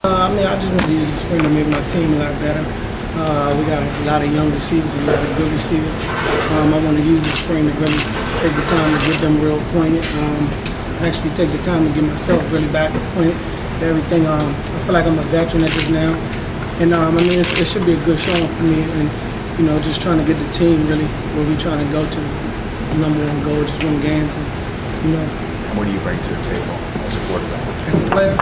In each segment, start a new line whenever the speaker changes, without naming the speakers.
I just want to use the spring to make my team a lot better. We got a lot of young receivers and a lot of good receivers. I want to use the spring to really take the time to get them real acquainted. Actually take the time to get myself really back acquainted with everything. I feel like I'm a veteran at this now. And it should be a good showing for me. And, just trying to get the team really where we're trying to go to. Number one goal, just win games. And,
what do you bring to the table as a quarterback?
As a player?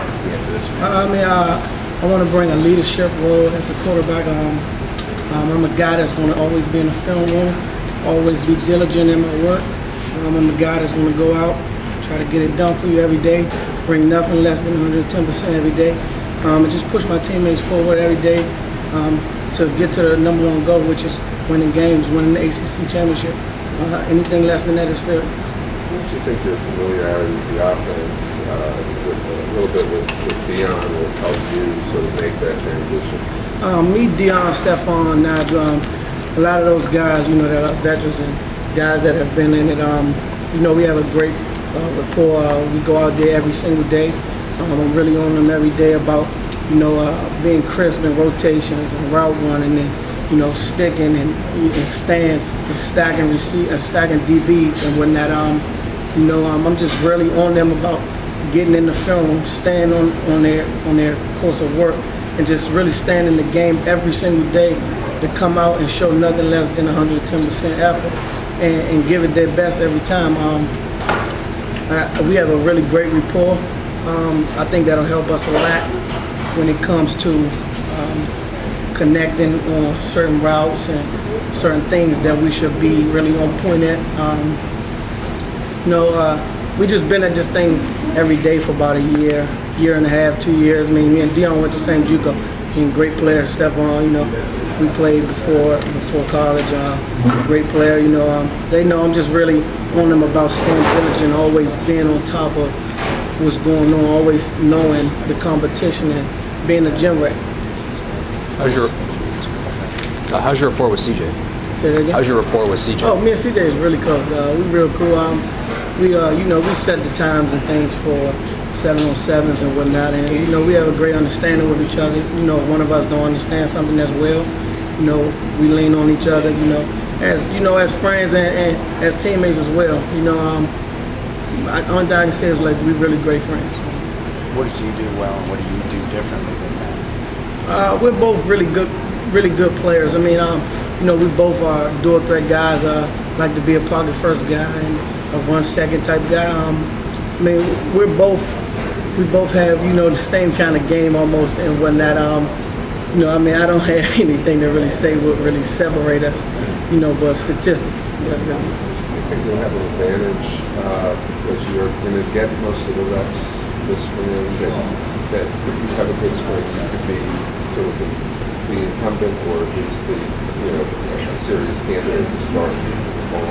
I want to bring a leadership role as a quarterback. I'm a guy that's going to always be in the film room, always be diligent in my work. I'm a guy that's going to go out, try to get it done for you every day, bring nothing less than 110% every day, and just push my teammates forward every day to get to the number one goal, which is winning games, winning the ACC championship. Anything less than that is failure.
What do you think your familiarity with the offense, a little bit with Dion, will help you sort of make that transition?
Me, Dion, Stephon, Nigel, a lot of those guys, that are veterans and guys that have been in it, we have a great rapport. We go out there every single day. I'm really on them every day about, being crisp in rotations and route running and, sticking and staying and stacking DBs and whatnot. I'm just really on them about getting in the film, staying on their course of work, and just really staying in the game every single day to come out and show nothing less than 110% effort and give it their best every time. We have a really great rapport. I think that'll help us a lot when it comes to connecting on certain routes and certain things that we should be really on point at. We just been at this thing every day for about a year and a half, 2 years. Me and Dion went to St. JUCO. Great player. Stephon, we played before college. Great player. They know I'm just really on them about staying diligent, always being on top of what's going on, always knowing the competition and being a gym rat.
How's your rapport with CJ?
Say that again?
How's your rapport with CJ?
Oh, me and CJ is really close. We real cool. We set the times and things for 7-on-7s and whatnot, and we have a great understanding with each other. One of us don't understand something as well. We lean on each other. As friends and as teammates as well. Only thing I can say is like we're really great friends.
What does he do well, and what do you do differently than that?
We're both really good players. We both are dual threat guys. Like to be a pocket first guy and a run second type guy. We both have the same kind of game almost and whatnot. I don't have anything to really say would really separate us. But statistics. That's really.
I think you'll have an advantage because you're going to get most of the reps this spring. That if you have a good spring, you could be sort of the incumbent or at least a serious candidate to start the fall.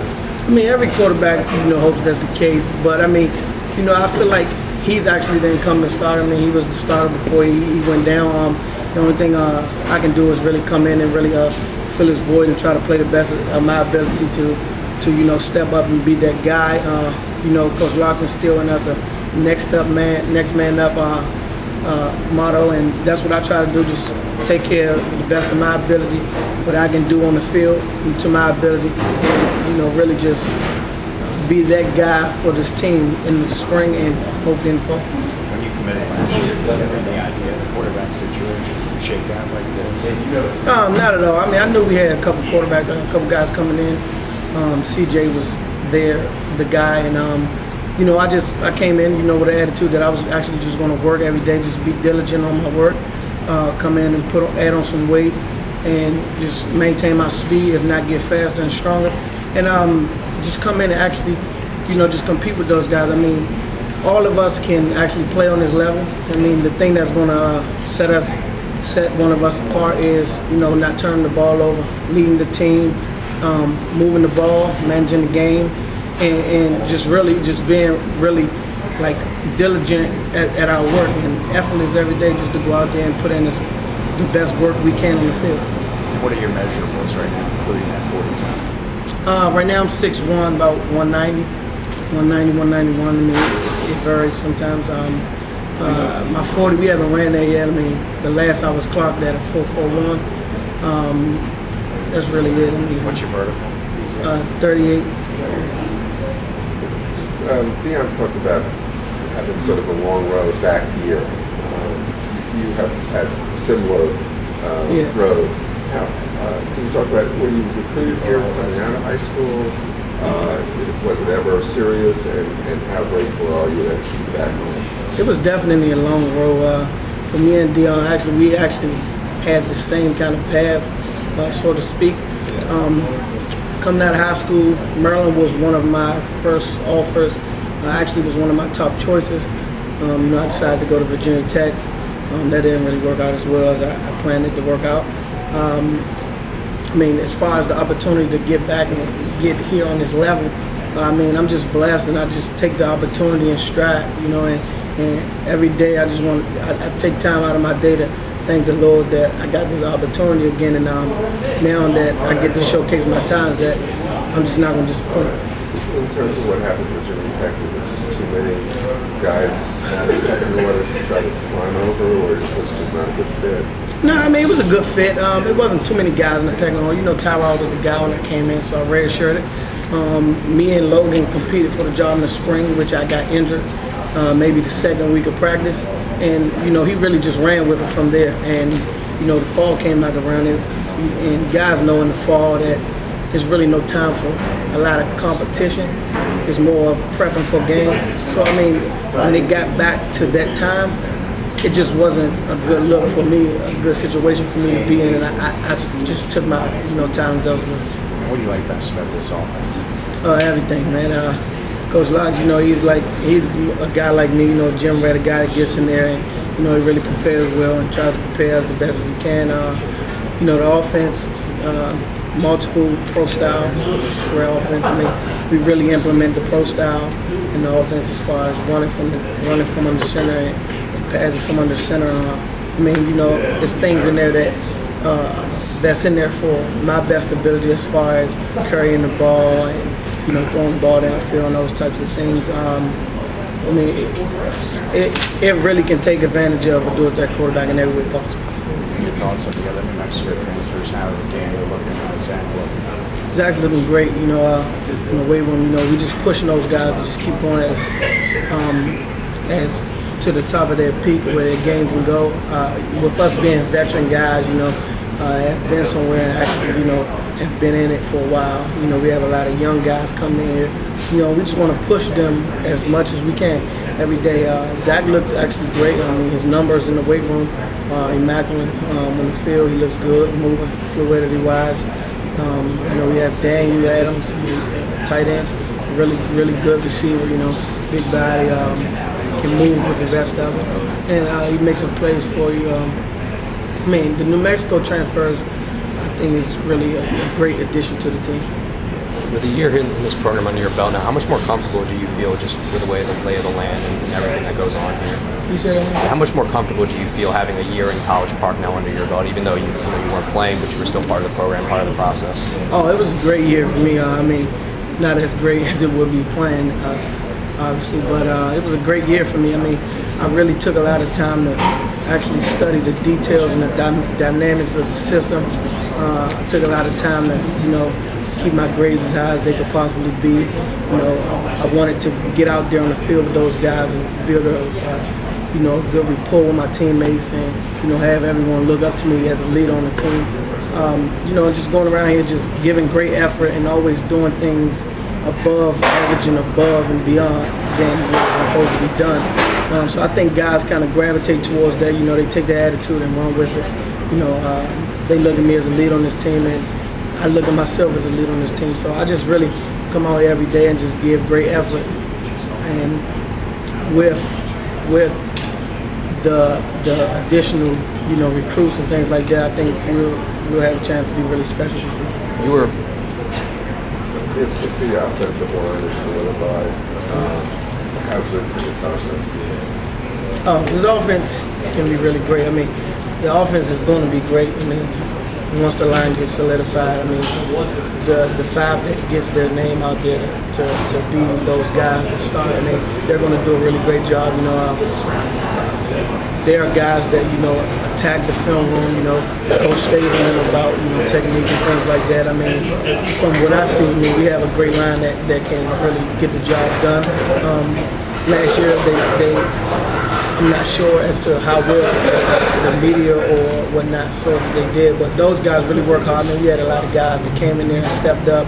Every quarterback hopes that's the case, but I feel like he's actually the incumbent starter. He was the starter before he went down. The only thing I can do is really come in and really fill his void and try to play the best of my ability to step up and be that guy. Coach Locke's instilling us a next man up motto, and that's what I try to do. Just take care of the best of my ability, what I can do on the field to my ability, and really just be that guy for this team in the spring and hopefully in the fall.
When you committed last year, did you have any idea of the quarterback situation would shake out like this?
Not at all. I knew we had a couple quarterbacks, a couple guys coming in. CJ was there, the guy, and I came in, with an attitude that I was actually just going to work every day, just be diligent on my work, come in and add on some weight, and just maintain my speed, if not get faster and stronger, and just come in and actually, just compete with those guys. All of us can actually play on this level. The thing that's going to set one of us apart is, not turning the ball over, leading the team, moving the ball, managing the game, and just being really like diligent at our work and effortless every day, just to go out there and put in the best work we can on the field.
What are your measurables right now, including that 40 pound?
Right now I'm 6'1", about 190, 191. It varies sometimes. My 40, we haven't ran there yet. I mean, the last I was clocked at a 4.41. That's really it. I mean,
What's your vertical?
38.
Deion's talked about having sort of a long road back here. You have had similar road. Now, can you talk about when you recruited here coming out of high school? Was it ever serious, and how grateful are you that you're back home?
It was definitely a long road. For me and Deion, we actually had the same kind of path, so to speak. Coming out of high school, Maryland was one of my first offers. Actually was one of my top choices. I decided to go to Virginia Tech. That didn't really work out as well as I planned it to work out. I mean, as far as the opportunity to get back and get here on this level, I mean, I'm just blessed, and I just take the opportunity in stride, and every day I take time out of my day to thank the Lord that I got this opportunity again, and now that I get to showcase my talents, that I'm just not going to disappoint.
In terms of what happens at Virginia Tech, is it just too many guys in the second order to try to climb over, or was it just not a good fit?
No, I mean, it was a good fit. It wasn't too many guys in the second order. Tyrod was the guy when I came in, so I redshirted. Me and Logan competed for the job in the spring, which I got injured maybe the second week of practice. And, he really just ran with it from there. And, the fall came back around, and guys know in the fall that there's really no time for a lot of competition. It's more of prepping for games. So, I mean, when it got back to that time, it just wasn't a good look for me, a good situation for me to be in, and I just took my times elsewhere.
What do you like best about this offense?
Everything, man. Coach Lodge, he's a guy like me, gym rat, a guy that gets in there and he really prepares well and tries to prepare us the best as he can. The offense, multiple pro style, square offense. I mean, we really implement the pro style in the offense as far as running from under center and passing from under center. I mean, there's things in there that's in there for my best ability as far as carrying the ball and throwing the ball downfield and those types of things. I mean, it really can take advantage of or do it that quarterback in every way possible.
Your thoughts on the other New Mexico transfers, how Daniel looking, how Zach looking?
Zach's looking great. In the weight room, we just pushing those guys to just keep going as to the top of their peak where their game can go. With us being veteran guys, have been somewhere and actually, have been in it for a while. We have a lot of young guys coming in here. We just want to push them as much as we can every day. Zach looks actually great. I mean, his numbers in the weight room, immaculate. On the field, he looks good, moving, fluidity-wise. We have Daniel Adams, tight end, really good receiver. Big body, can move with the best of them, and he makes some plays for you. I mean, the New Mexico transfers, I think, is really a great addition to the team.
With a year in this program under your belt now, how much more comfortable do you feel just with the way the lay of the land and everything that goes on here?
You said that?
How much more comfortable do you feel having a year in College Park now under your belt, even though you weren't playing, but you were still part of the program, part of the process?
Oh, it was a great year for me. I mean, not as great as it would be playing, obviously, but it was a great year for me. I mean, I really took a lot of time to actually study the details and the dynamics of the system. I took a lot of time to, keep my grades as high as they could possibly be. I wanted to get out there on the field with those guys and build a good rapport with my teammates and, have everyone look up to me as a leader on the team. Just going around here, just giving great effort and always doing things above average and above and beyond than what's supposed to be done. So I think guys kind of gravitate towards that. They take the attitude and run with it. They look at me as a leader on this team, and I look at myself as a leader on this team. So I just really come out here every day and just give great effort. And with the additional, recruits and things like that, I think we'll have a chance to be really special this season.
You were.
If the offensive line is solidified, how's it for this offense?
This offense can be really great. I mean, the offense is going to be great. I mean, once the line gets solidified, I mean, the five that gets their name out there to be those guys that start, I mean, they're going to do a really great job. They are guys that, you know, attack the film room, you know, coach stays on them about, you know, technique and things like that. I mean, from what I see, I mean, we have a great line that can really get the job done. Last year, I'm not sure as to how well the media or whatnot sort of they did, but those guys really work hard. I mean, we had a lot of guys that came in there and stepped up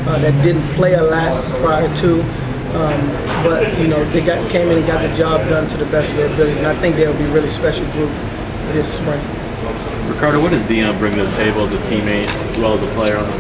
that didn't play a lot prior to, but you know, they came in and got the job done to the best of their abilities, and I think they'll be a really special group this spring.
Ricardo, what does Dion bring to the table as a teammate as well as a player on the field?